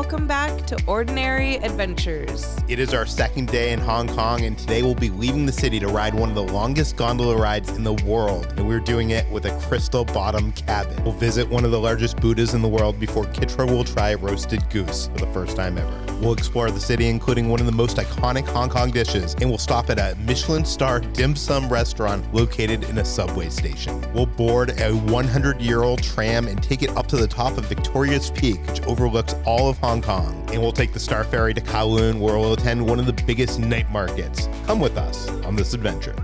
welcome back to Ordinary Adventures. It is our second day in Hong Kong, and today we'll be leaving the city to ride one of the longest gondola rides in the world, and we're doing it with a crystal bottom cabin. We'll visit one of the largest Buddhas in the world before Kitra will try roasted goose for the first time ever. We'll explore the city, including one of the most iconic Hong Kong dishes, and we'll stop at a Michelin star dim sum restaurant located in a subway station. We'll board a 100-year-old tram and take it up to the top of Victoria's Peak, which overlooks all of Hong Kong. And we'll take the Star Ferry to Kowloon, where we'll attend one of the biggest night markets. Come with us on this adventure.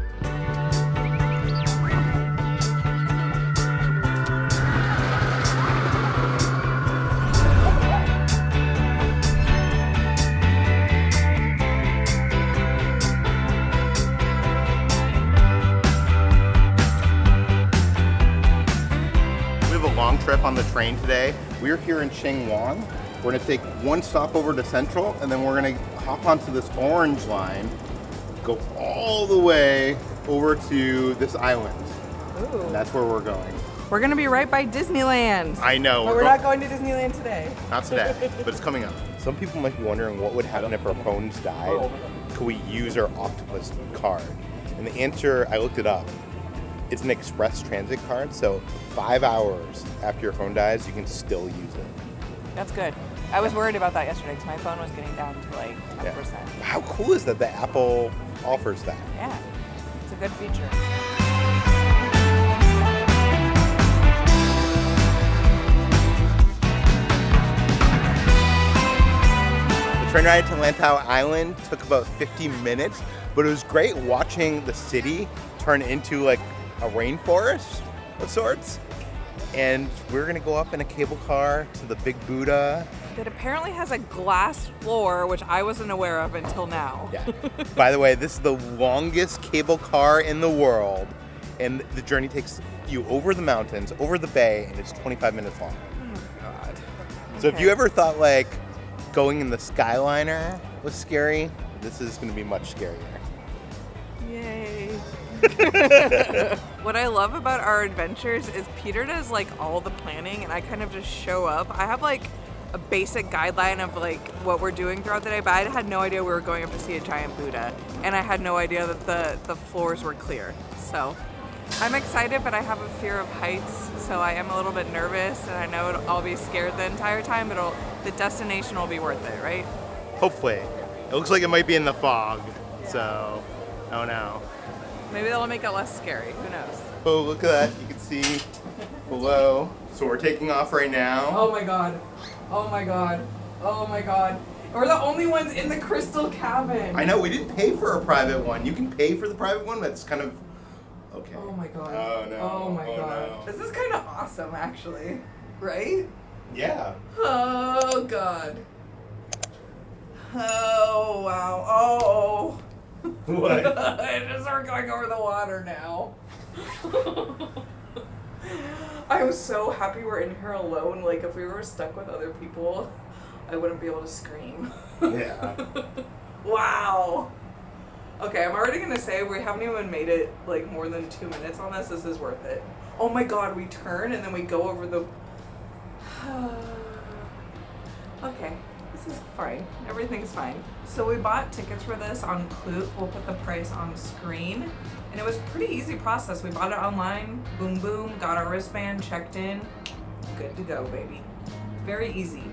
Trip on the train today. We're here in Sheung Wan. We're going to take one stop over to Central, and then we're going to hop onto this orange line, go all the way over to this island. Ooh. And that's where we're going. We're going to be right by Disneyland. I know. But we're not going to Disneyland today. Not today, but it's coming up. Some people might be wondering what would happen if our phones died. Could we use our Octopus card? And the answer, I looked it up. It's an express transit card, so 5 hours after your phone dies, you can still use it. That's good. I was worried about that yesterday because my phone was getting down to like 10%. Yeah. How cool is that Apple offers that? Yeah, it's a good feature. The train ride to Lantau Island took about 50 minutes, but it was great watching the city turn into like a rainforest of sorts. And we're gonna go up in a cable car to the big Buddha. That apparently has a glass floor, which I wasn't aware of until now. Yeah. By the way, this is the longest cable car in the world, and the journey takes you over the mountains, over the bay, and it's 25 minutes long. Oh my God. So if you ever thought like going in the Skyliner was scary, this is gonna be much scarier. Yay. What I love about our adventures is Peter does like all the planning and I kind of just show up. I have like a basic guideline of like what we're doing throughout the day, but I had no idea we were going up to see a giant Buddha, and I had no idea that the floors were clear. So I'm excited, but I have a fear of heights, so I am a little bit nervous, and I know I'll be scared the entire time, but the destination will be worth it, right? Hopefully. It looks like it might be in the fog, so oh no. Maybe that'll make it less scary. Who knows? Oh, look at that. You can see below. So we're taking off right now. Oh my God. Oh my God. Oh my God. We're the only ones in the crystal cabin. I know, we didn't pay for a private one. You can pay for the private one, but it's kind of okay. Oh my God. Oh no. Oh my God. No. This is kind of awesome, actually. Right? Yeah. Oh God. Oh wow. Oh. What? I just start going over the water now. I'm so happy we're in here alone. Like, if we were stuck with other people, I wouldn't be able to scream. Yeah. Wow. Okay, I'm already gonna say we haven't even made it like more than 2 minutes on this. This is worth it. Oh my God, we turn and then we go over the... Okay. This is fine. Everything's fine. So we bought tickets for this on Klook. We'll put the price on screen. And it was a pretty easy process. We bought it online. Boom, boom. Got our wristband. Checked in. Good to go, baby. Very easy.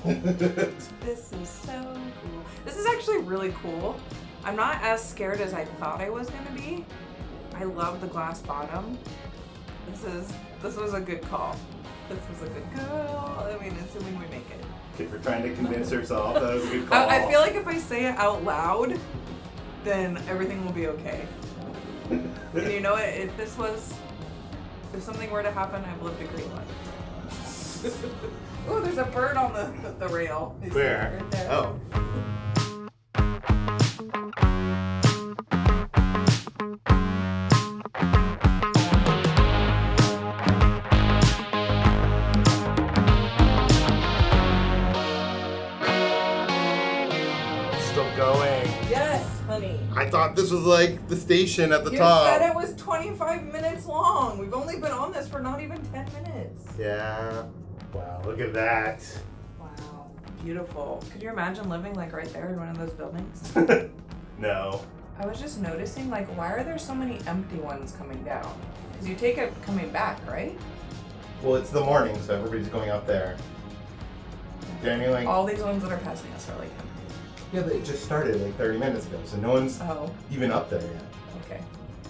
This is so cool. This is actually really cool. I'm not as scared as I thought I was going to be. I love the glass bottom. This was a good call. This was a good call. I mean, assuming we make it. Okay, we're trying to convince ourselves that was a good call. I feel like if I say it out loud, then everything will be okay. And you know what? If something were to happen, I've lived a great life. Oh, there's a bird on the rail. Where? Right there. Oh. thought this was like the station at the You top. said it was 25 minutes long. We've only been on this for not even 10 minutes. Yeah. Wow, look at that. Wow. Beautiful. Could you imagine living like right there in one of those buildings? No. I was just noticing, like, why are there so many empty ones coming down? Because you take it coming back, right? Well, it's the morning, so everybody's going up there. Danny, like, All these ones that are passing us are like empty. yeah, they just started like 30 minutes ago, so no one's Oh, even up there yet. okay.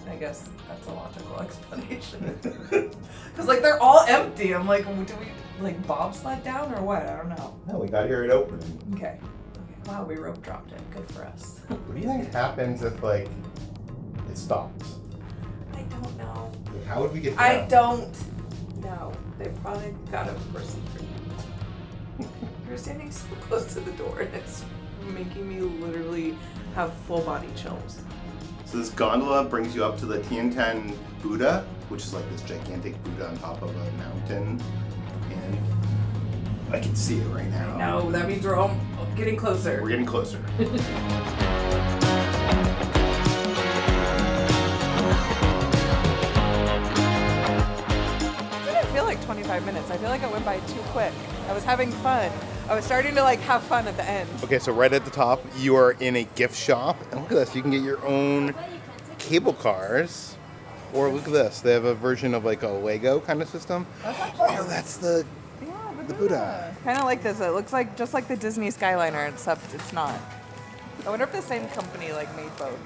I guess that's a logical explanation. Because, like, they're all empty. I'm like, do we, like, bobsled down or what? I don't know. No, we got here at opening. Okay. Wow, we rope dropped it. Good for us. What do you think happens if, like, it stops? I don't know. Like, how would we get down? I don't know. They probably got a person for you. You're standing so close to the door and it's making me literally have full body chills. So this gondola brings you up to the Tian Tan Buddha, which is like this gigantic Buddha on top of a mountain. And I can see it right now. No, that means we're all getting closer. We're getting closer. It didn't feel like 25 minutes. I feel like it went by too quick. I was having fun. I was starting to like have fun at the end. Okay, so right at the top, you are in a gift shop. And look at this, you can get your own cable cars. Or look at this, they have a version of like a Lego kind of system. That's actually Oh, that's the Buddha. Kind of like this. It looks like just like the Disney Skyliner, except it's not. I wonder if the same company like made both.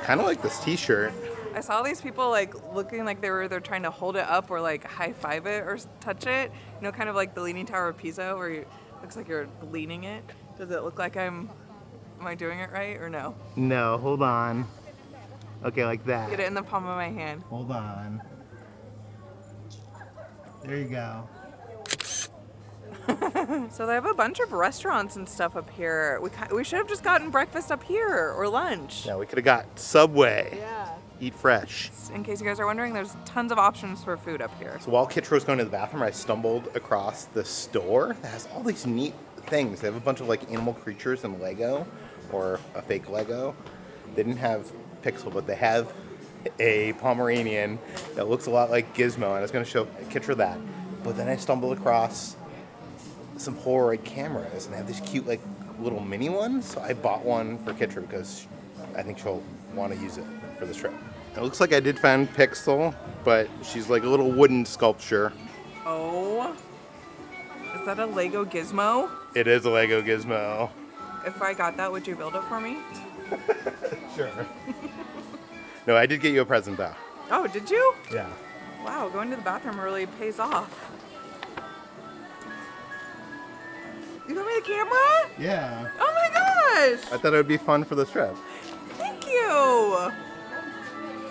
Kind of like this t-shirt. I saw these people like looking like they're trying to hold it up or like high five it or touch it. You know, kind of like the Leaning Tower of Pisa, where you looks like you're leaning it. Does it look like am I doing it right or no? No, hold on. Okay, like that. Get it in the palm of my hand. Hold on. There you go. So they have a bunch of restaurants and stuff up here. We should have just gotten breakfast up here or lunch. Yeah, we could have got Subway. Yeah. Eat fresh. In case you guys are wondering, there's tons of options for food up here. So while Kitra was going to the bathroom, I stumbled across the store that has all these neat things. They have a bunch of like animal creatures and Lego, or a fake Lego. They didn't have Pixel, but they have a Pomeranian that looks a lot like Gizmo, and I was going to show Kitra that. But then I stumbled across some Polaroid cameras, and they have these cute like little mini ones. So I bought one for Kitra because I think she'll want to use it for this trip. It looks like I did find Pixel, but she's like a little wooden sculpture. Oh, is that a Lego Gizmo? It is a Lego Gizmo. If I got that, would you build it for me? Sure. No, I did get you a present though. Oh, did you? Yeah. Wow, going to the bathroom really pays off. You got me the camera? Yeah. Oh my gosh! I thought it would be fun for this trip. Thank you!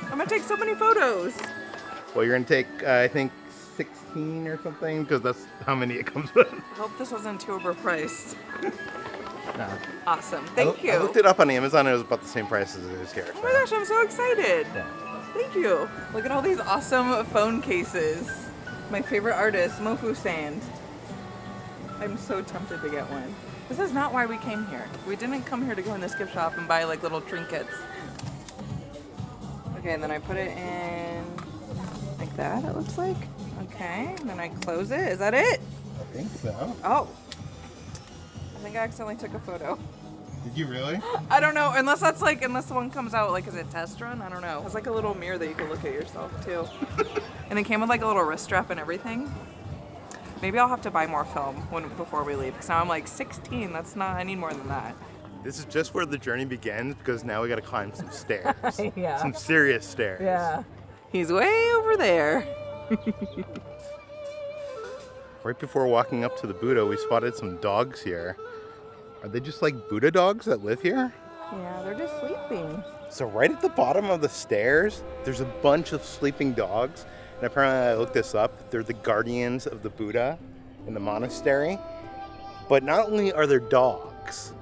I'm gonna take so many photos. Well, you're gonna take, I think, 16 or something, because that's how many it comes with. I hope this wasn't too overpriced. No. Awesome, thank you. I looked it up on Amazon, and it was about the same price as it is here. Oh my gosh, I'm so excited. Yeah. Thank you. Look at all these awesome phone cases. My favorite artist, Mofu Sand. I'm so tempted to get one. This is not why we came here. We didn't come here to go in this gift shop and buy like little trinkets. Okay, and then I put it in like that, it looks like. Okay, and then I close it. Is that it? I think so. Oh. I think I accidentally took a photo. Did you really? I don't know, unless the one comes out like as a test run, I don't know. It's like a little mirror that you can look at yourself too. And it came with like a little wrist strap and everything. Maybe I'll have to buy more film before we leave, because now I'm like 16, I need more than that. This is just where the journey begins, because now we gotta climb some stairs. Yeah. Some serious stairs. Yeah. He's way over there. Right before walking up to the Buddha, we spotted some dogs here. Are they just like Buddha dogs that live here? Yeah, they're just sleeping. So right at the bottom of the stairs, there's a bunch of sleeping dogs. And apparently I looked this up, they're the guardians of the Buddha in the monastery. But not only are there dogs,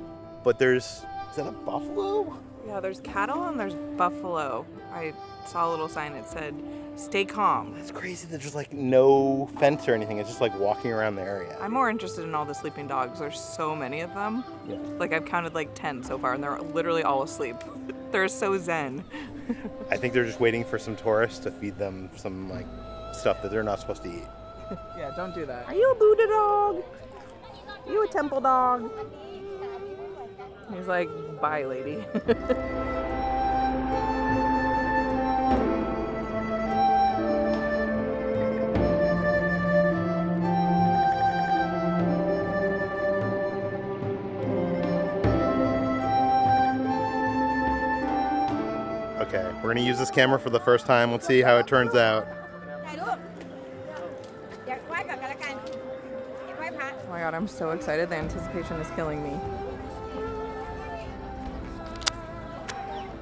but is that a buffalo? Yeah, there's cattle and there's buffalo. I saw a little sign that said, stay calm. That's crazy that there's like no fence or anything, it's just like walking around the area. I'm more interested in all the sleeping dogs. There's so many of them. Yeah. Like I've counted like 10 so far and they're literally all asleep. They're so zen. I think they're just waiting for some tourists to feed them some like stuff that they're not supposed to eat. Yeah, don't do that. Are you a Buddha dog? Are you a temple dog? He's like, bye, lady. Okay, we're gonna use this camera for the first time. Let's see how it turns out. Oh my god, I'm so excited. The anticipation is killing me.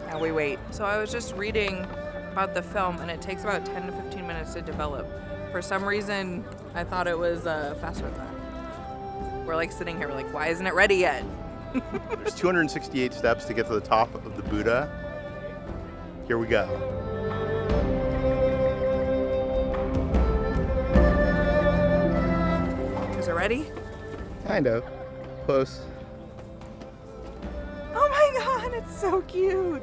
Now we wait. So I was just reading about the film, and it takes about 10 to 15 minutes to develop. For some reason, I thought it was faster than that. We're like sitting here, we're like, why isn't it ready yet? There's 268 steps to get to the top of the Buddha. Here we go. Is it ready? Kind of. Close. Oh my god, it's so cute.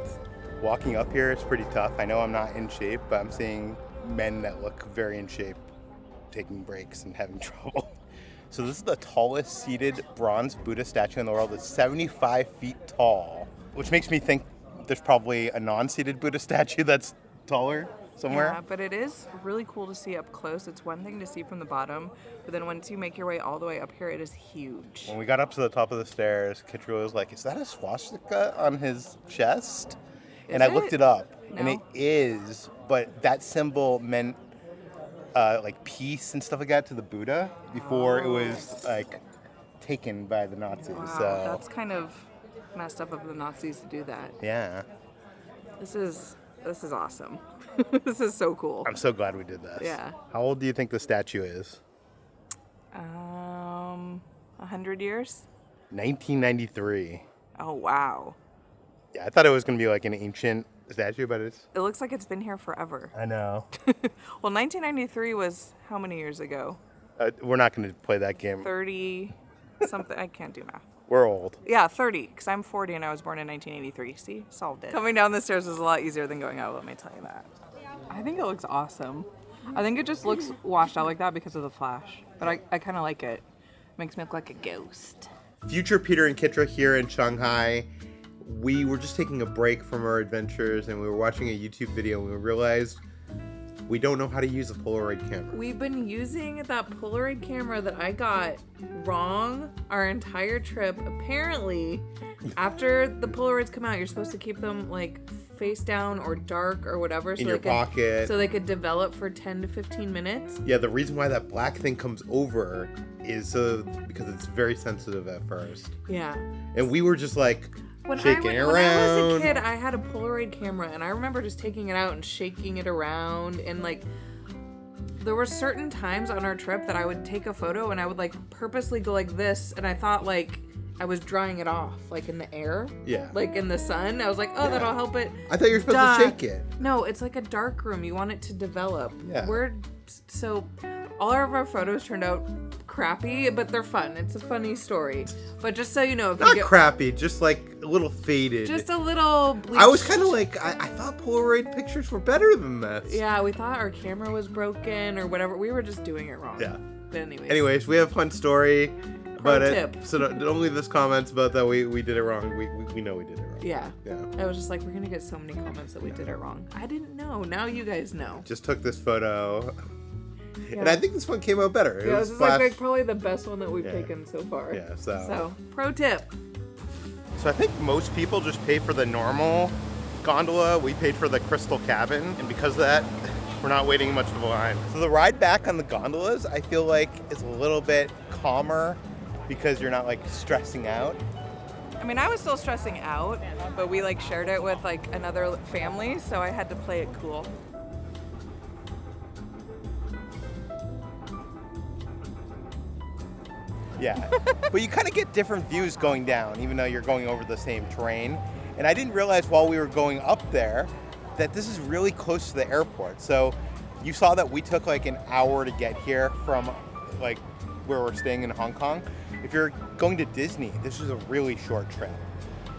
Walking up here is pretty tough. I know I'm not in shape, but I'm seeing men that look very in shape taking breaks and having trouble. So this is the tallest seated bronze Buddha statue in the world. It's 75 feet tall, which makes me think there's probably a non-seated Buddha statue that's taller somewhere. Yeah, but it is really cool to see up close. It's one thing to see from the bottom, but then once you make your way all the way up here, it is huge. When we got up to the top of the stairs, Kitra was like, is that a swastika on his chest? And I looked it up, and it is, but that symbol meant like peace and stuff like that to the Buddha before it was like taken by the Nazis. Wow, so that's kind of messed up of the Nazis to do that. yeah. This is awesome. This is so cool. I'm so glad we did this. Yeah. How old do you think the statue is? 100 years? 1993. Oh, wow. Yeah, I thought it was going to be like an ancient statue, but it's... It looks like it's been here forever. I know. Well, 1993 was how many years ago? We're not going to play that game. 30 something. I can't do math. We're old. Yeah, 30, because I'm 40 and I was born in 1983. See? Solved it. Coming down the stairs is a lot easier than going out, let me tell you that. I think it looks awesome. I think it just looks washed out like that because of the flash. But I kind of like it. Makes me look like a ghost. Future Peter and Kitra here in Shanghai. We were just taking a break from our adventures and we were watching a YouTube video and we realized we don't know how to use a Polaroid camera. We've been using that Polaroid camera that I got wrong our entire trip. Apparently, after the Polaroids come out, you're supposed to keep them like face down or dark or whatever. In your pocket. So they could develop for 10 to 15 minutes. Yeah, the reason why that black thing comes over is because it's very sensitive at first. Yeah. And we were just like... shaking it around. When I was a kid, I had a Polaroid camera, and I remember just taking it out and shaking it around. And like, there were certain times on our trip that I would take a photo and I would like purposely go like this, and I thought like I was drying it off, like in the air. Yeah. Like in the sun. I was like, oh, that'll help it. I thought you were supposed to shake it. No, it's like a dark room. You want it to develop. Yeah. So all of our photos turned out crappy, but they're fun. It's a funny story. But just so you know, if Not you get crappy, just like a little faded. just a little bleached. I was kind of like, I thought Polaroid pictures were better than this. Yeah, we thought our camera was broken or whatever. We were just doing it wrong. Yeah. But Anyways, we have a fun story. But tip. So don't leave us comments about that we did it wrong. We know we did it wrong. Yeah. Yeah. I was just like, we're gonna get so many comments that we did it wrong. I didn't know. Now you guys know. Just took this photo. Yeah. And I think this one came out better. Yeah, this is like probably the best one that we've taken so far. Yeah, so. So, pro tip. So I think most people just pay for the normal gondola. We paid for the crystal cabin. And because of that, we're not waiting much of a line. So the ride back on the gondolas, I feel like is a little bit calmer because you're not like stressing out. I mean, I was still stressing out, but we like shared it with like another family, so I had to play it cool. Yeah, but you kind of get different views going down, even though you're going over the same terrain. And I didn't realize while we were going up there that this is really close to the airport. So you saw that we took like an hour to get here from like where we're staying in Hong Kong. If you're going to Disney, this is a really short trip.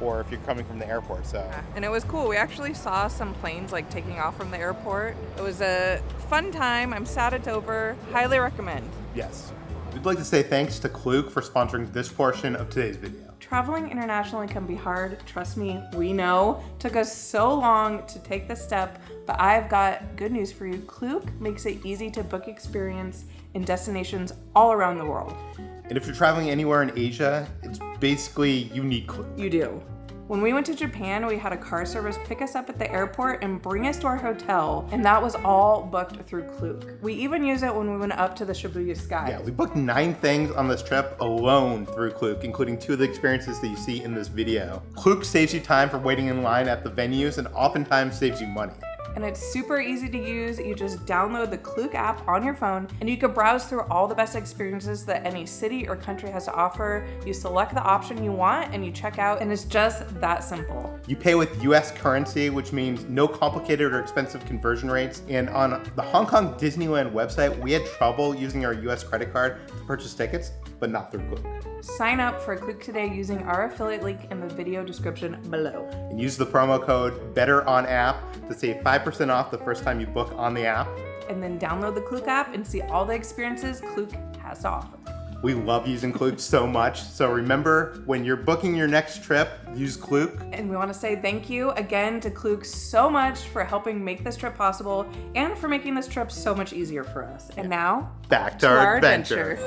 or if you're coming from the airport. So. And it was cool. We actually saw some planes like taking off from the airport. It was a fun time. I'm sad it's over. Highly recommend. Yes. We'd like to say thanks to Klook for sponsoring this portion of today's video. Traveling internationally can be hard. Trust me, we know. Took us so long to take the step, but I've got good news for you. Klook makes it easy to book experience in destinations all around the world. And if you're traveling anywhere in Asia, it's basically you need Klook. You do. When we went to Japan, we had a car service pick us up at the airport and bring us to our hotel, and that was all booked through Klook. We even used it when we went up to the Shibuya Sky. Yeah, we booked 9 things on this trip alone through Klook, including 2 of the experiences that you see in this video. Klook saves you time for waiting in line at the venues and oftentimes saves you money. And it's super easy to use. You just download the Klook app on your phone and you can browse through all the best experiences that any city or country has to offer. You select the option you want and you check out, and it's just that simple. You pay with US currency, which means no complicated or expensive conversion rates. And on the Hong Kong Disneyland website, we had trouble using our US credit card to purchase tickets, but not through Klook. Sign up for Klook today using our affiliate link in the video description below. And use the promo code BETTERONAPP to save 5% off the first time you book on the app. And then download the Klook app and see all the experiences Klook has to offer. We love using Klook so much. So remember, when you're booking your next trip, use Klook. And we want to say thank you again to Klook so much for helping make this trip possible and for making this trip so much easier for us. And now, back to our adventure.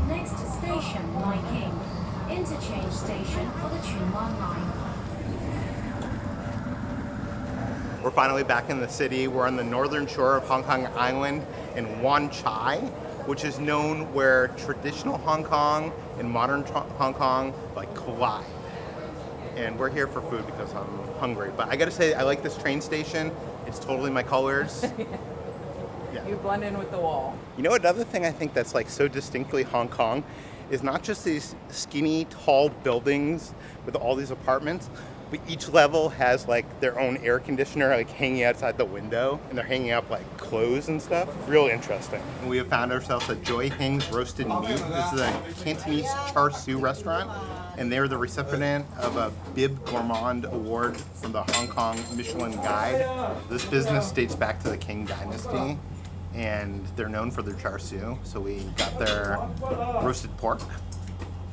Next station, Nanking. Interchange station for the Chun Wan line. We're finally back in the city. We're on the northern shore of Hong Kong Island in Wan Chai, which is known where traditional Hong Kong and modern Hong Kong like collide. And we're here for food because I'm hungry. But I gotta say, I like this train station. It's totally my colors. Yeah. You blend in with the wall. You know, another thing I think that's like so distinctly Hong Kong is not just these skinny, tall buildings with all these apartments, but each level has like their own air conditioner like hanging outside the window, and they're hanging up like clothes and stuff. Real interesting. And we have found ourselves at Joy Hing Roasted Meat. This is a Cantonese char siu restaurant, and they're the recipient of a Bib Gourmand Award from the Hong Kong Michelin Guide. This business dates back to the Qing Dynasty, and they're known for their char siu. So we got their roasted pork,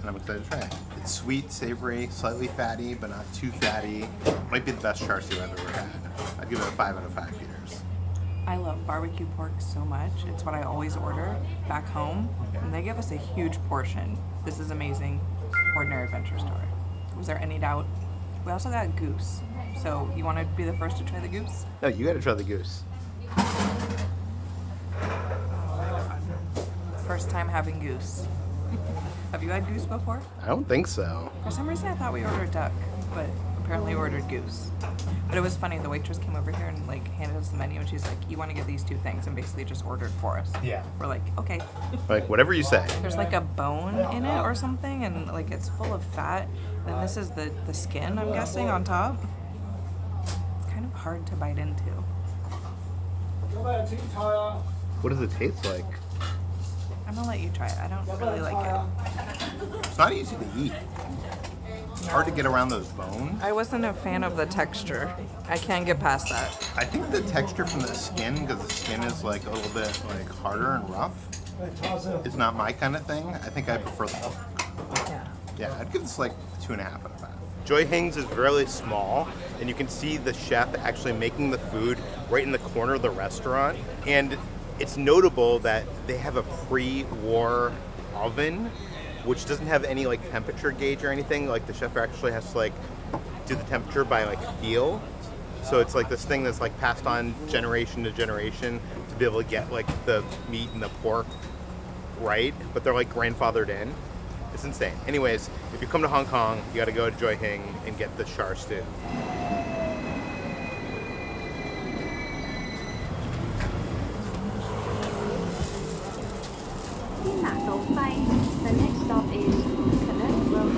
and I'm excited to try it. It's sweet, savory, slightly fatty, but not too fatty. Might be the best char siu I've ever had. I'd give it a 5 out of 5 Peters. I love barbecue pork so much. It's what I always order back home, and they give us a huge portion. This is amazing. Ordinary Adventure Store. Was there any doubt? We also got goose. So you want to be the first to try the goose? No, you gotta try the goose. First time having goose. Have you had goose before? I don't think so. For some reason I thought we ordered duck, but apparently we ordered goose. But it was funny, the waitress came over here and like handed us the menu and she's like, you want to get these 2 things, and basically just ordered for us. Yeah. We're like, okay. Like, whatever you say. There's like a bone in it or something, and like it's full of fat. And this is the skin, I'm guessing, on top. It's kind of hard to bite into. What does it taste like? I'm gonna let you try it. I don't really like it. It's not easy to eat. It's hard to get around those bones. I wasn't a fan of the texture. I can't get past that. I think the texture from the skin, because the skin is like a little bit like harder and rough, it's not my kind of thing. I think I prefer the pork. Yeah, I'd give this like 2.5 out of 5. Joy Hing's is really small, and you can see the chef actually making the food right in the corner of the restaurant. And it's notable that they have a pre-war oven, which doesn't have any like temperature gauge or anything. Like the chef actually has to like do the temperature by like feel. So it's like this thing that's like passed on generation to generation to be able to get like the meat and the pork right, but they're like grandfathered in. It's insane. Anyways, if you come to Hong Kong, you gotta go to Joy Hing and get the char siu. The next stop is Kowloon Road.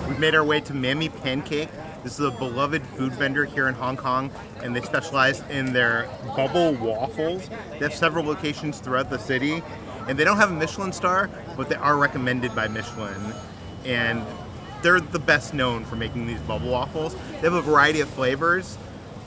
We've made our way to Mammy Pancake. This is a beloved food vendor here in Hong Kong, and they specialize in their bubble waffles. They have several locations throughout the city, and they don't have a Michelin star, but they are recommended by Michelin. And they're the best known for making these bubble waffles. They have a variety of flavors.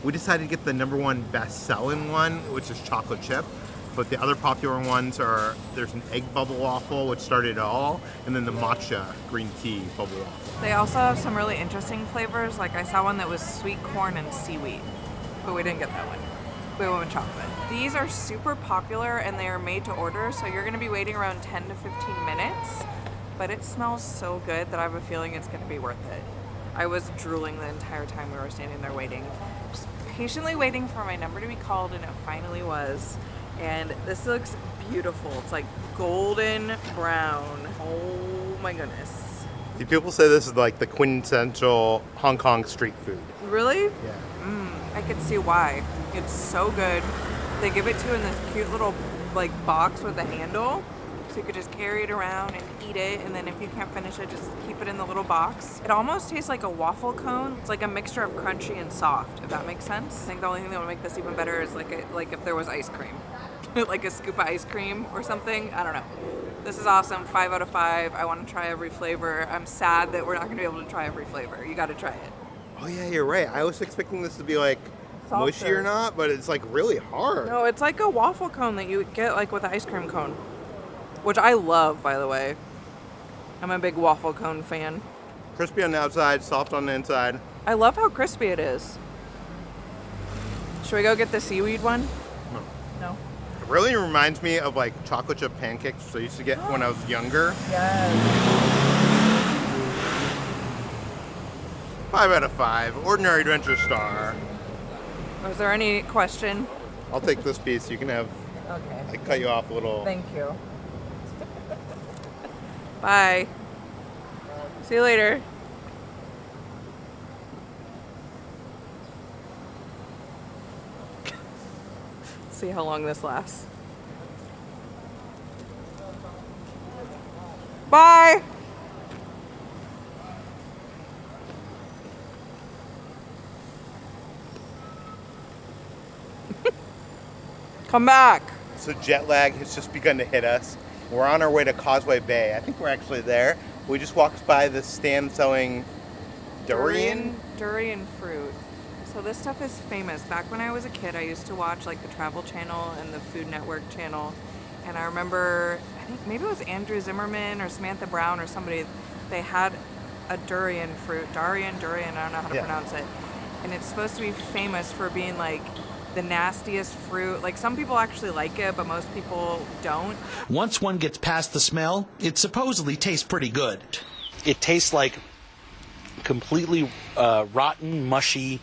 We decided to get the #1 best-selling one, which is chocolate chip. But the other popular ones are, there's an egg bubble waffle, which started it all, and then the matcha green tea bubble waffle. They also have some really interesting flavors. Like I saw one that was sweet corn and seaweed, but we didn't get that one. We went with chocolate. These are super popular and they are made to order, so you're gonna be waiting around 10 to 15 minutes, but it smells so good that I have a feeling it's gonna be worth it. I was drooling the entire time we were standing there waiting, just patiently waiting for my number to be called, and it finally was. And this looks beautiful. It's like golden brown. Oh my goodness. See, people say this is like the quintessential Hong Kong street food. Really? Yeah. I could see why. It's so good. They give it to you in this cute little like box with a handle, so you could just carry it around and eat it, and then if you can't finish it, just keep it in the little box. It almost tastes like a waffle cone. It's like a mixture of crunchy and soft, if that makes sense. I think the only thing that would make this even better is like if there was ice cream. Like a scoop of ice cream or something. I don't know. This is awesome. 5 out of 5. I want to try every flavor. I'm sad that we're not going to be able to try every flavor. You got to try it. Oh yeah, you're right. I was expecting this to be like mushy Softer. or not, but it's like really hard. No, it's like a waffle cone that you get like with an ice cream cone, which I love, by the way. I'm a big waffle cone fan. Crispy on the outside, soft on the inside. I love how crispy it is. Should we go get the seaweed one? No. No. It really reminds me of like chocolate chip pancakes I used to get when I was younger. Yes. 5 out of 5. Ordinary adventure star. Was there any question? I'll take this piece. You can have. Okay. I cut you off a little. Thank you. Bye. See you later. See how long this lasts. Bye. Come back. So jet lag has just begun to hit us. We're on our way to Causeway Bay. I think we're actually there. We just walked by the stand selling durian. Durian fruit. So this stuff is famous. Back when I was a kid, I used to watch like the Travel Channel and the Food Network channel. And I remember, I think maybe it was Andrew Zimmerman or Samantha Brown or somebody, they had a durian fruit. Durian, I don't know how to pronounce it. And it's supposed to be famous for being like the nastiest fruit. Like some people actually like it, but most people don't. Once one gets past the smell, it supposedly tastes pretty good. It tastes like completely rotten, mushy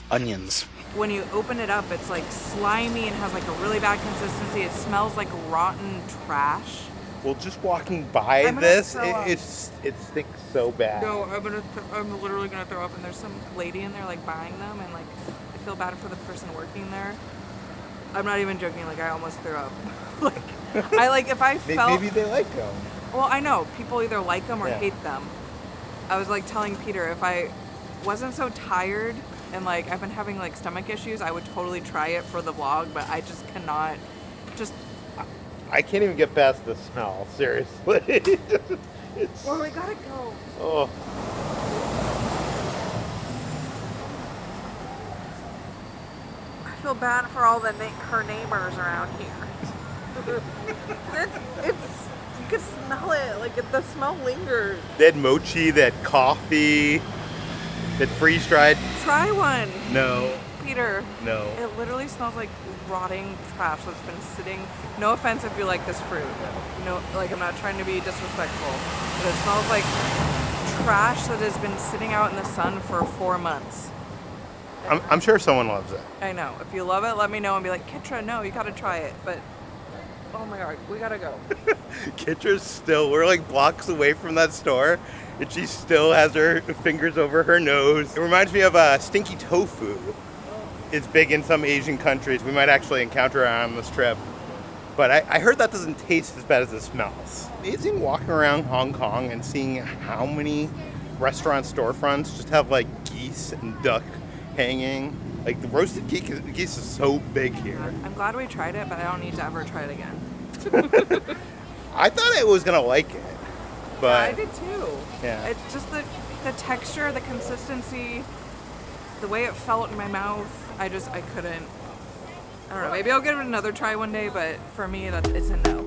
onions. When you open it up, it's like slimy and has like a really bad consistency. It smells like rotten trash. Well, just walking by I'm gonna this, throw up. it stinks so bad. No, I'm literally gonna throw up. And there's some lady in there like buying them, and like I feel bad for the person working there. I'm not even joking. Like I almost threw up. Like I like if I felt. Maybe they like them. Well, I know people either like them or Yeah. hate them. I was like telling Peter if I wasn't so tired and like I've been having like stomach issues, I would totally try it for the vlog, but I just cannot. Just. I can't even get past the smell. Seriously, it's. Well, we gotta go. Oh. I feel bad for all the her neighbors around here. it's you can smell it. Like the smell lingers. They had mochi, they had coffee, they had freeze dried. Try one, No, Peter. no. It literally smells like rotting trash that's been sitting. No offense if you like this fruit. No, like I'm not trying to be disrespectful, but it smells like trash that has been sitting out in the sun for 4 months. I'm sure someone loves it. I know. If you love it, let me know and be like, Kitra, no, you gotta try it. But oh my god, we gotta go. Kitra's still, we're like blocks away from that store, and she still has her fingers over her nose. It reminds me of stinky tofu. It's big in some Asian countries. We might actually encounter it on this trip. But I heard that doesn't taste as bad as it smells. Amazing walking around Hong Kong and seeing how many restaurant storefronts just have like geese and duck hanging. Like the roasted geese is so big here. I'm glad we tried it, but I don't need to ever try it again. I thought I was gonna like it, but Yeah, I did too. Yeah. It's just the texture, the consistency, the way it felt in my mouth. I couldn't. I don't know. Maybe I'll give it another try one day, but for me, it's a no.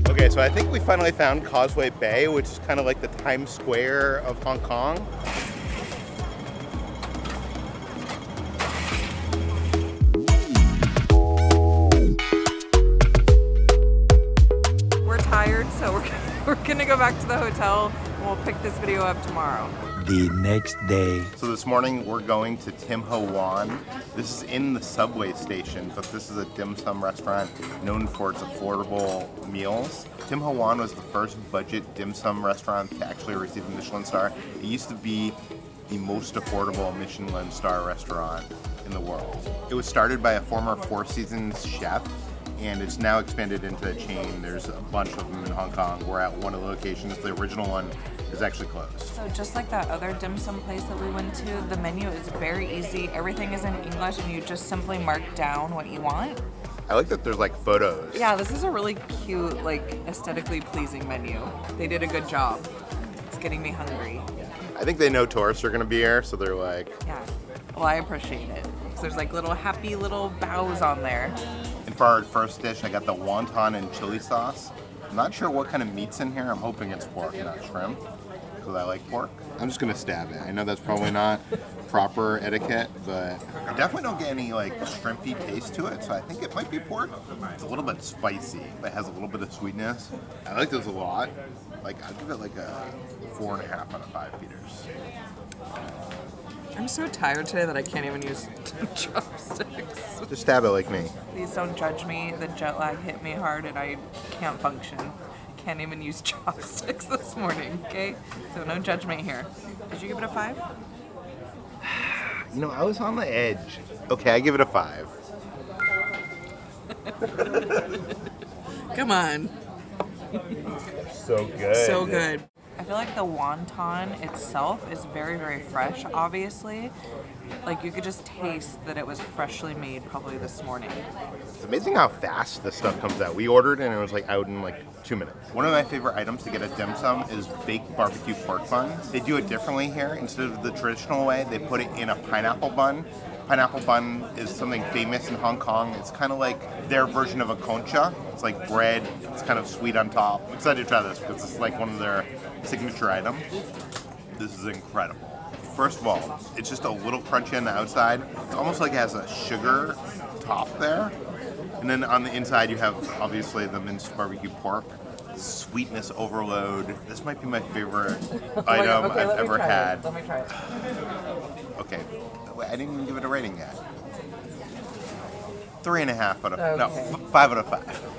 Okay, so I think we finally found Causeway Bay, which is kind of like the Times Square of Hong Kong. We're tired, so we're gonna go back to the hotel and we'll pick this video up tomorrow. The next day. So this morning we're going to Tim Ho Wan. This is in the subway station, but this is a dim sum restaurant known for its affordable meals. Tim Ho Wan was the first budget dim sum restaurant to actually receive a Michelin star. It used to be the most affordable Michelin star restaurant in the world. It was started by a former Four Seasons chef, and it's now expanded into a chain. There's a bunch of them in Hong Kong. We're at one of the locations. The original one is actually closed. So just like that other dim sum place that we went to, the menu is very easy. Everything is in English and you just simply mark down what you want. I like that there's like photos. Yeah, this is a really cute, like aesthetically pleasing menu. They did a good job. It's getting me hungry. I think they know tourists are gonna be here, so they're like, Yeah, well, I appreciate it. So there's like little happy little bows on there. and for our first dish, I got the wonton and chili sauce. I'm not sure what kind of meat's in here. I'm hoping it's pork, not shrimp, because I like pork. I'm just gonna stab it. I know that's probably not proper etiquette, but I definitely don't get any like shrimpy taste to it, so I think it might be pork. It's a little bit spicy, but it has a little bit of sweetness. I like this a lot. Like, I'd give it like a 4.5 out of 5 Peters. I'm so tired today that I can't even use chopsticks. Just stab it like me. Please don't judge me. The jet lag hit me hard and I can't function. Can't even use chopsticks this morning, okay? So no judgment here. Did you give it a 5? You know, I was on the edge. Okay, I give it a 5. Come on. So good. So good. I feel like the wonton itself is very, very fresh, obviously. Like, you could just taste that it was freshly made probably this morning. It's amazing how fast this stuff comes out. We ordered and it was like out in like 2 minutes. One of my favorite items to get at dim sum is baked barbecue pork bun. They do it differently here. Instead of the traditional way, they put it in a pineapple bun. Pineapple bun is something famous in Hong Kong. It's kind of like their version of a concha. It's like bread. It's kind of sweet on top. I'm excited to try this because it's like one of their signature items. This is incredible. First of all, it's just a little crunchy on the outside. It's almost like it has a sugar top there. And then on the inside, you have obviously the minced barbecue pork. Sweetness overload. This might be my favorite item I've ever had. Let me try it. Okay, wait, I didn't even give it a rating yet. 3.5 out of no, 5 out of 5.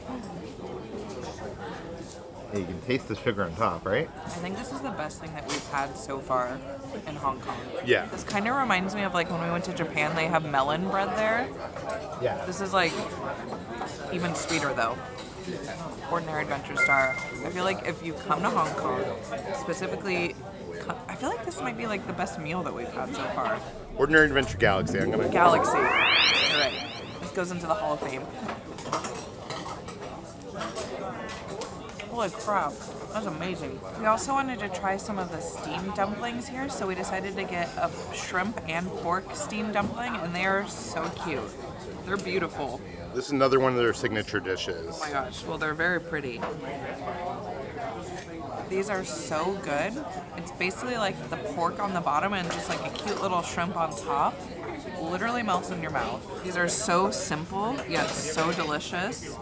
Hey, you can taste the sugar on top, right? I think this is the best thing that we've had so far in Hong Kong. Yeah. This kind of reminds me of like when we went to Japan, they have melon bread there. Yeah. This is like even sweeter though. Ordinary Adventure Star. I feel like if you come to Hong Kong, specifically, I feel like this might be like the best meal that we've had so far. Ordinary Adventure Galaxy. I'm gonna Galaxy. You're right. This goes into the Hall of Fame. Holy crap, that's amazing. We also wanted to try some of the steamed dumplings here, so we decided to get a shrimp and pork steamed dumpling, and they are so cute. They're beautiful. This is another one of their signature dishes. Oh my gosh, well, they're very pretty. These are so good. It's basically like the pork on the bottom and just like a cute little shrimp on top. Literally melts in your mouth. These are so simple, yet so delicious.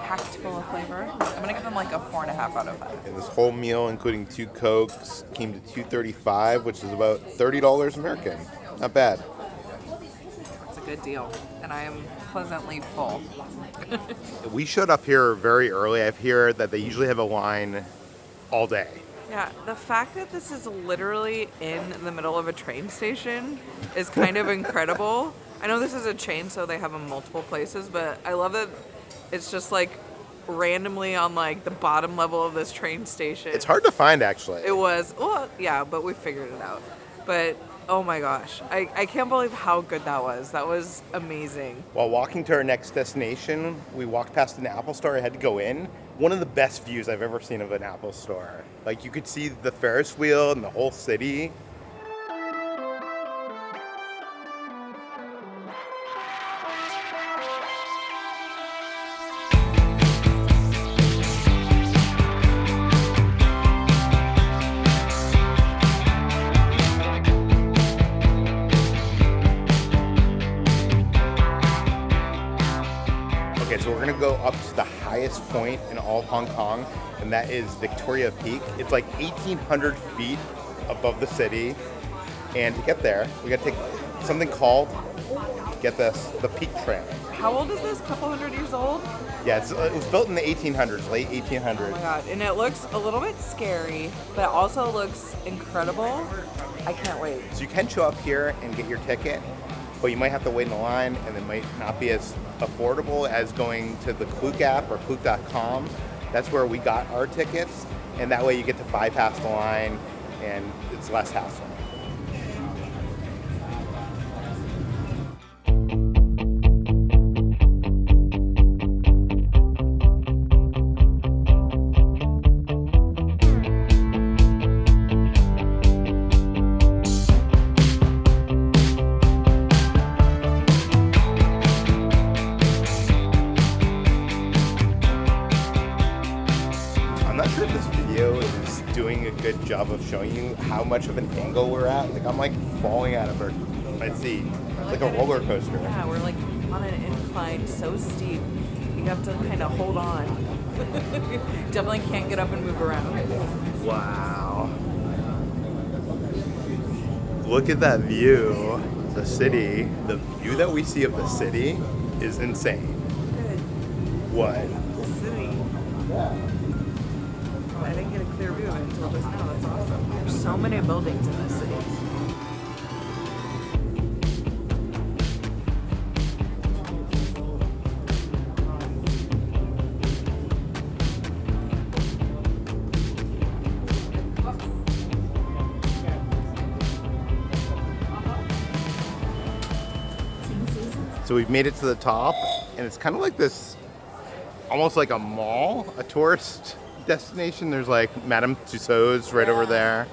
Packed full of flavor. I'm gonna give them like a 4.5 out of 5. And this whole meal, including 2 Cokes, came to $2.35, which is about $30 American. Not bad. It's a good deal, and I am pleasantly full. We showed up here very early. I hear that they usually have a line all day. Yeah, the fact that this is literally in the middle of a train station is kind of incredible. I know this is a chain, so they have them multiple places, but I love that it's just like randomly on like the bottom level of this train station. It's hard to find, actually. It was, well, yeah, but we figured it out. But oh my gosh, I can't believe how good that was. That was amazing. While walking to our next destination, we walked past an Apple store. I had to go in. One of the best views I've ever seen of an Apple store. Like, you could see the Ferris wheel and the whole city. Okay, so we're gonna go up to the highest point in all of Hong Kong, and that is Victoria Peak. It's like 1,800 feet above the city, and to get there, we gotta take something called, get this, the Peak Tram. How old is this? Couple hundred years old? Yeah, it was built in the 1800s, late 1800s. Oh my god, and it looks a little bit scary, but it also looks incredible. I can't wait. So you can show up here and get your ticket, but you might have to wait in a line, and it might not be as affordable as going to the Klook app or Klook.com. That's where we got our tickets, and that way you get to bypass the line, and it's less hassle. Good job of showing you how much of an angle we're at. Like, I'm like falling out of my seat, like a roller coaster. Yeah, we're like on an incline so steep. You have to kind of hold on. Definitely can't get up and move around. Wow. Look at that view. The city. The view that we see of the city is insane. Good. What? The city. Yeah. I didn't get a clear view of it until just now. That's awesome. There's so many buildings in this city. So we've made it to the top, and it's kind of like this, almost like a mall, a tourist destination. There's like Madame Tussauds right over there.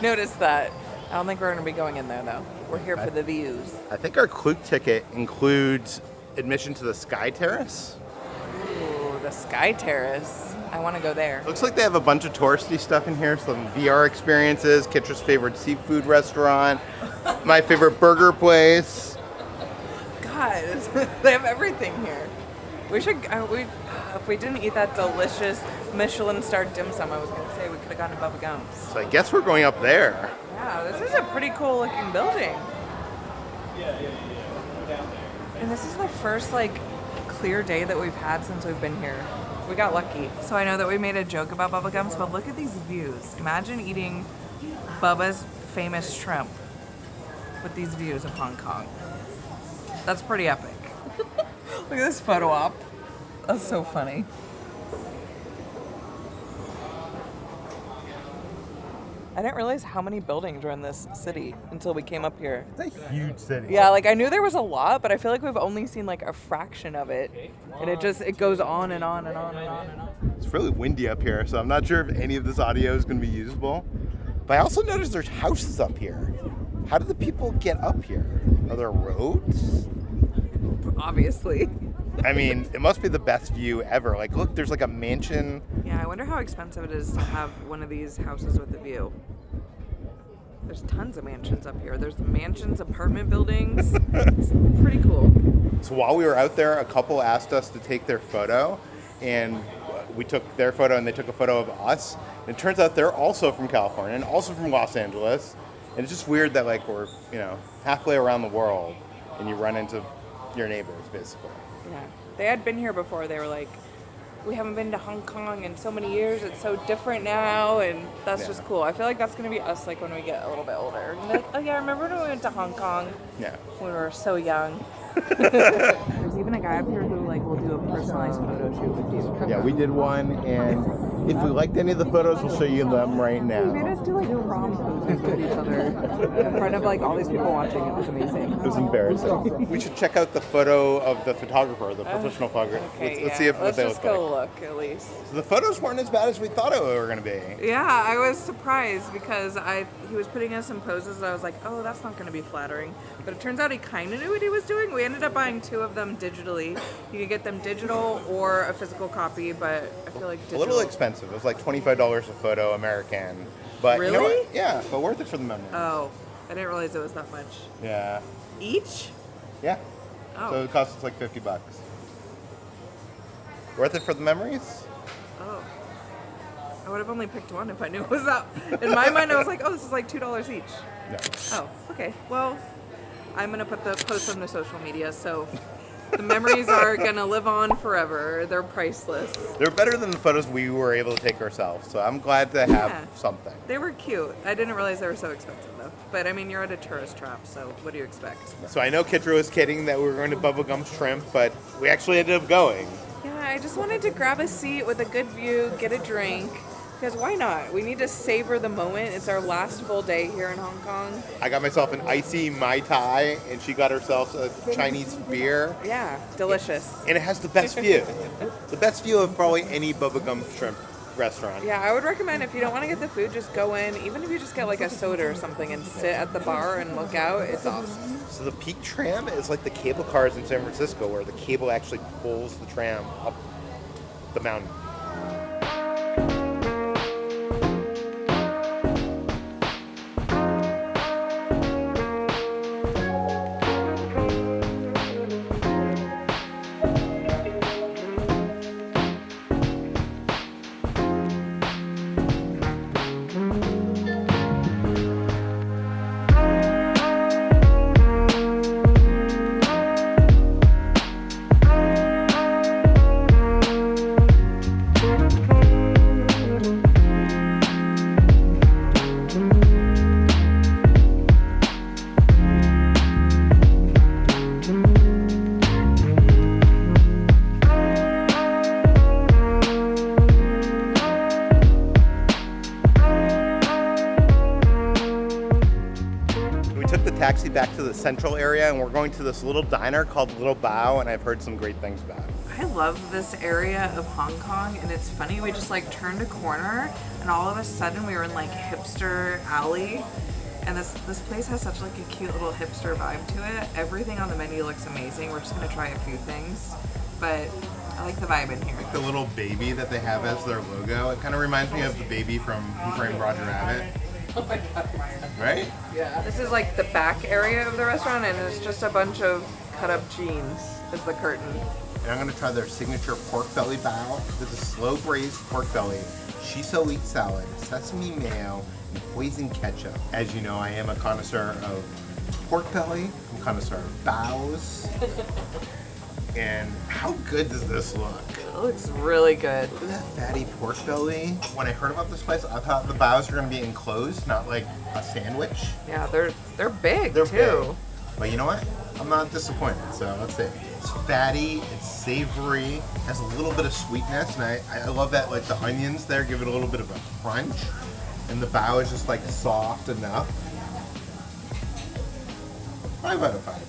Noticed that. I don't think we're going to be going in there though. We're here for the views. I think our Klook ticket includes admission to the Sky Terrace. Ooh, the Sky Terrace. I want to go there. Looks like they have a bunch of touristy stuff in here. Some VR experiences, Kitra's favorite seafood restaurant, my favorite burger place. God, they have everything here. We should, if we didn't eat that delicious Michelin star dim sum, I was going to say we could have gotten Bubba Gumps. So I guess we're going up there. Yeah, this is a pretty cool looking building. And this is the first like clear day that we've had since we've been here. We got lucky. So I know that we made a joke about Bubba Gumps, but look at these views. Imagine eating Bubba's famous shrimp with these views of Hong Kong. That's pretty epic. Look at this photo op. That's so funny. I didn't realize how many buildings were in this city until we came up here. It's a huge city. Yeah, like I knew there was a lot, but I feel like we've only seen like a fraction of it. And it goes on and on and on and on and on. It's really windy up here, so I'm not sure if any of this audio is going to be usable. But I also noticed there's houses up here. How do the people get up here? Are there roads? Obviously. I mean, it must be the best view ever. Like, look, there's like a mansion. Yeah, I wonder how expensive it is to have one of these houses with a view. There's tons of mansions up here. There's mansions, apartment buildings. It's pretty cool. So while we were out there, a couple asked us to take their photo, and we took their photo, and they took a photo of us. And it turns out they're also from California and also from Los Angeles. And it's just weird that like we're, halfway around the world, and you run into your neighbors, basically. Yeah. They had been here before. They were like, we haven't been to Hong Kong in so many years. It's so different now. And that's just cool. I feel like that's going to be us like when we get a little bit older. And like, oh yeah, remember when we went to Hong Kong? Yeah. When we were so young. There's even a guy up here who like we'll do a personalized photo shoot with you. Yeah, we did one, and if we liked any of the photos, we'll show you them right We made now. us do like prom poses with each other in front of like all these people watching. It was amazing. It was embarrassing. We should check out the photo of the photographer, the professional photographer. Okay, Let's see if let's they just look go like. look at least. So the photos weren't as bad as we thought they were going to be. Yeah, I was surprised because he was putting us in poses and I was like, oh, that's not going to be flattering. But it turns out he kind of knew what he was doing. We ended up buying 2 of them digitally. You could get them digital or a physical copy, but I feel like digital. A little expensive. It was like $25 a photo American. But you know Really? what? Yeah, but worth it for the memory. Oh, I didn't realize it was that much. Yeah. Each? Yeah. Oh. So it costs us like $50. Worth it for the memories? Oh. I would have only picked one if I knew it was that. In my mind, I was like, oh, this is like $2 each. No. Oh, okay. Well, I'm going to post them to social media, so the memories are going to live on forever. They're priceless. They're better than the photos we were able to take ourselves, so I'm glad to have Yeah. something. They were cute. I didn't realize they were so expensive, though. But, I mean, you're at a tourist trap, so what do you expect? So I know Kitra was kidding that we were going to Bubblegum Shrimp, but we actually ended up going. Yeah, I just wanted to grab a seat with a good view, get a drink. Because why not? We need to savor the moment. It's our last full day here in Hong Kong. I got myself an icy Mai Tai, and she got herself a Chinese beer. Yeah, delicious. And it has the best view. The best view of probably any Bubblegum Shrimp restaurant. Yeah, I would recommend if you don't want to get the food, just go in. Even if you just get like a soda or something and sit at the bar and look out, it's awesome. So the Peak Tram is like the cable cars in San Francisco, where the cable actually pulls the tram up the mountain. Taxi back to the central area, and we're going to this little diner called Little Bao, and I've heard some great things about it. I love this area of Hong Kong, and it's funny, we just like turned a corner and all of a sudden we were in like hipster alley, and this place has such like a cute little hipster vibe to it. Everything on the menu looks amazing. We're just gonna try a few things, but I like the vibe in here. The little baby that they have as their logo, it kind of reminds me of the baby from Who Framed Roger Rabbit. Oh my god. Right? Yeah. This is like the back area of the restaurant, and it's just a bunch of cut up jeans as the curtain. And I'm gonna try their signature pork belly bao. This is slow braised pork belly, shiso wheat salad, sesame mayo, and hoisin ketchup. As you know, I am a connoisseur of pork belly. I'm a connoisseur of baos. And how good does this look? It looks really good. Look at that fatty pork belly. When I heard about this place, I thought the baos were gonna be enclosed, not like a sandwich. Yeah, they're big They're too. big. But you know what? I'm not disappointed, so let's see. It's fatty, it's savory, has a little bit of sweetness, and I love that, like the onions there give it a little bit of a crunch, and the bao is just like soft enough. 5 out of 5.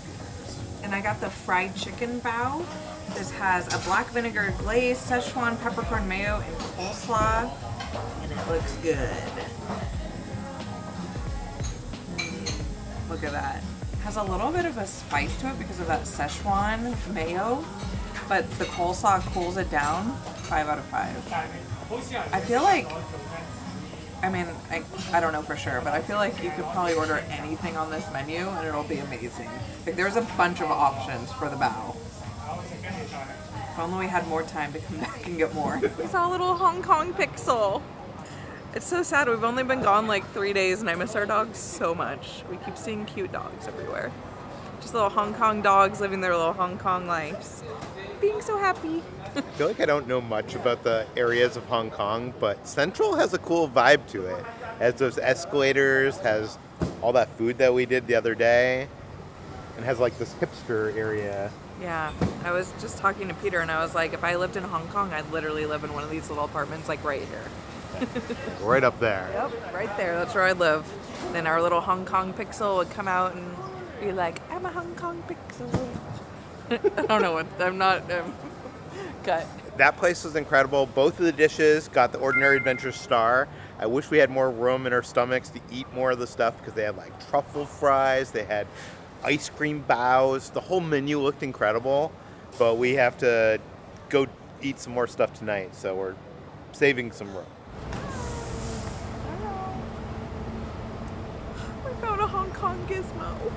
And I got the fried chicken bao. This has a black vinegar glaze, Szechuan peppercorn mayo, and coleslaw, and it looks good. Look at that. Has a little bit of a spice to it because of that Szechuan mayo, but the coleslaw cools it down. 5 out of 5. I feel like, I mean, I don't know for sure, but I feel like you could probably order anything on this menu and it'll be amazing. Like there's a bunch of options for the bao. If only we had more time to come back and get more. We saw a little Hong Kong pixel. It's so sad. We've only been gone like 3 days and I miss our dogs so much. We keep seeing cute dogs everywhere. Just little Hong Kong dogs living their little Hong Kong lives. Being so happy. I feel like I don't know much about the areas of Hong Kong, but Central has a cool vibe to it. Has those escalators, has all that food that we did the other day, and has like this hipster area Yeah, I was just talking to Peter, and I was like, if I lived in Hong Kong, I'd literally live in one of these little apartments, like right here. Right up there. Yep, right there. That's where I live. Then our little Hong Kong pixel would come out and be like, I'm a Hong Kong pixel. I don't know what, I'm not, cut. That place was incredible. Both of the dishes got the Ordinary Adventure star. I wish we had more room in our stomachs to eat more of the stuff because they had like truffle fries, they had ice cream bows. The whole menu looked incredible, but we have to go eat some more stuff tonight, so we're saving some room. We found a Hong Kong gizmo.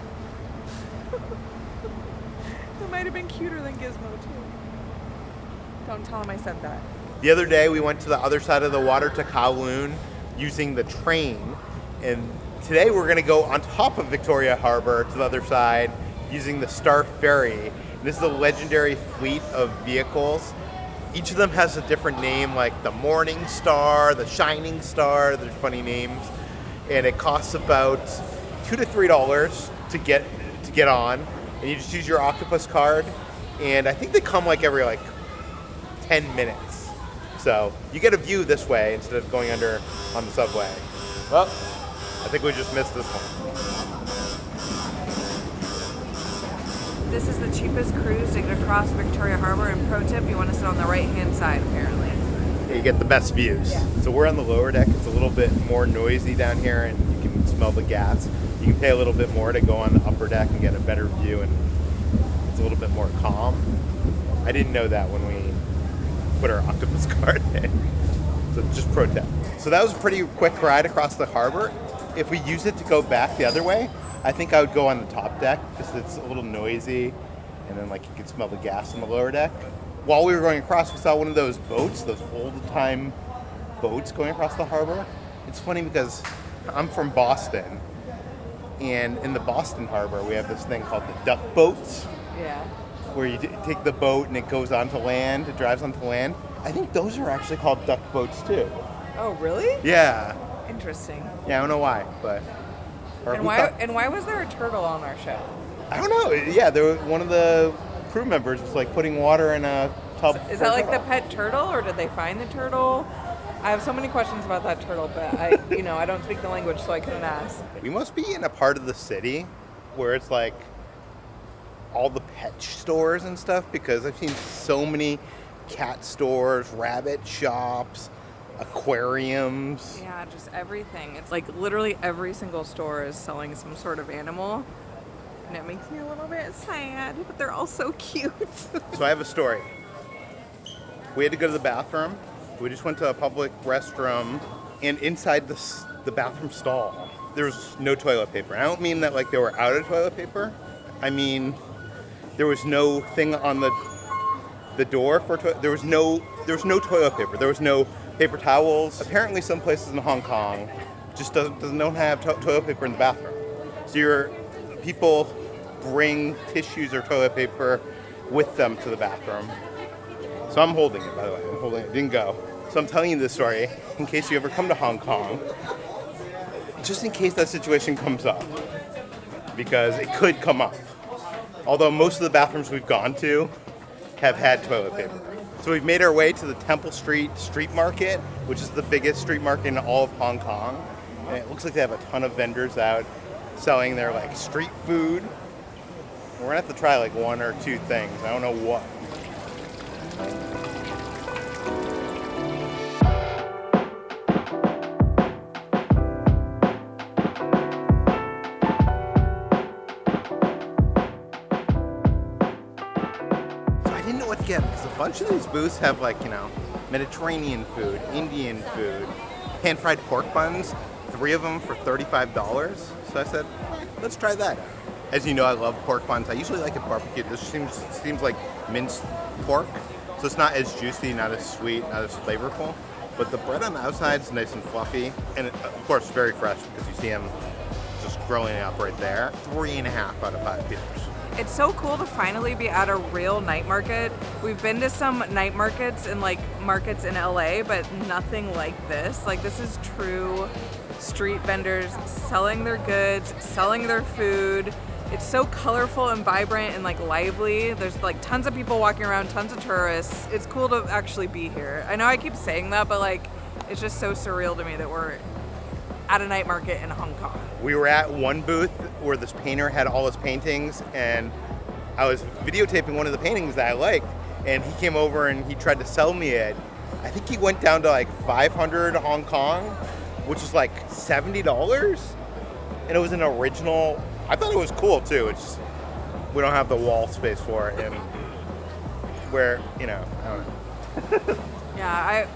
It might have been cuter than Gizmo, too. Don't tell him I said that. The other day, we went to the other side of the water to Kowloon using the train, and today we're going to go on top of Victoria Harbor to the other side using the Star Ferry. And this is a legendary fleet of vehicles. Each of them has a different name, like the Morning Star, the Shining Star. They're funny names, and it costs about $2 to $3 to get on. And you just use your octopus card, and I think they come like every 10 minutes. So you get a view this way instead of going under on the subway. Well, I think we just missed this one. This is the cheapest cruise to get across Victoria Harbor, and pro tip, you want to sit on the right-hand side, apparently. Yeah, you get the best views. Yeah. So we're on the lower deck. It's a little bit more noisy down here, and you can smell the gas. You can pay a little bit more to go on the upper deck and get a better view, and it's a little bit more calm. I didn't know that when we put our octopus card in. So just pro tip. So that was a pretty quick ride across the harbor. If we use it to go back the other way, I think I would go on the top deck because it's a little noisy, and then you can smell the gas on the lower deck. While we were going across, we saw one of those boats, those old-time boats going across the harbor. It's funny because I'm from Boston, and in the Boston harbor, we have this thing called the duck boats, Yeah. where you take the boat and it goes onto land, it drives onto land. I think those are actually called duck boats too. Oh, really? Yeah. Interesting. Yeah, I don't know why, but... And why was there a turtle on our ship? I don't know. Yeah, one of the crew members was putting water in a tub. Is that the pet turtle, or did they find the turtle? I have so many questions about that turtle, but I don't speak the language, so I couldn't ask. We must be in a part of the city where it's all the pet stores and stuff, because I've seen so many cat stores, rabbit shops, aquariums. Yeah, just everything. It's literally every single store is selling some sort of animal. And it makes me a little bit sad, but they're all so cute. So I have a story. We had to go to the bathroom. We just went to a public restroom, and inside the bathroom stall, there was no toilet paper. I don't mean that they were out of toilet paper. I mean there was no thing on the door for there was no toilet paper. There was no paper towels. Apparently some places in Hong Kong just don't have toilet paper in the bathroom. So people bring tissues or toilet paper with them to the bathroom. So I'm holding it, by the way. I'm holding it. It didn't go. So I'm telling you this story in case you ever come to Hong Kong, just in case that situation comes up, because it could come up. Although most of the bathrooms we've gone to have had toilet paper. So we've made our way to the Temple Street Street Market, which is the biggest street market in all of Hong Kong. And it looks like they have a ton of vendors out selling their street food. We're gonna have to try one or two things. I don't know what. Get because a bunch of these booths have Mediterranean food, Indian food, pan-fried pork buns, 3 of them for $35. So I said, let's try that. As you know, I love pork buns. I usually like it barbecued. This seems like minced pork, so it's not as juicy, not as sweet, not as flavorful. But the bread on the outside is nice and fluffy, and of course very fresh because you see them just growing up right there. 3.5 out of 5 peters. It's so cool to finally be at a real night market. We've been to some night markets in markets in LA, but nothing like this. This is true street vendors selling their goods, selling their food. It's so colorful and vibrant and like lively. There's like tons of people walking around, tons of tourists. It's cool to actually be here. I know I keep saying that, but like it's just so surreal to me that we're at a night market in Hong Kong. We were at one booth where this painter had all his paintings, and I was videotaping one of the paintings that I liked, and he came over and he tried to sell me it. I think he went down to like 500 Hong Kong, which is like $70, and it was an original. I thought it was cool too. It's just we don't have the wall space for it, and where, you know, I don't know. Yeah,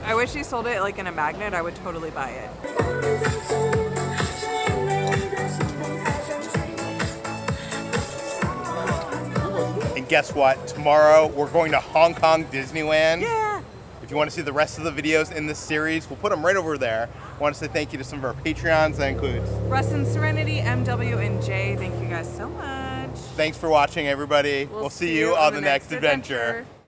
I wish he sold it like in a magnet. I would totally buy it. And guess what? Tomorrow we're going to Hong Kong Disneyland. Yeah. If you want to see the rest of the videos in this series, we'll put them right over there. I want to say thank you to some of our Patreons. That includes Russ and Serenity, MW, and Jay. Thank you guys so much. Thanks for watching, everybody. We'll see you on the next adventure.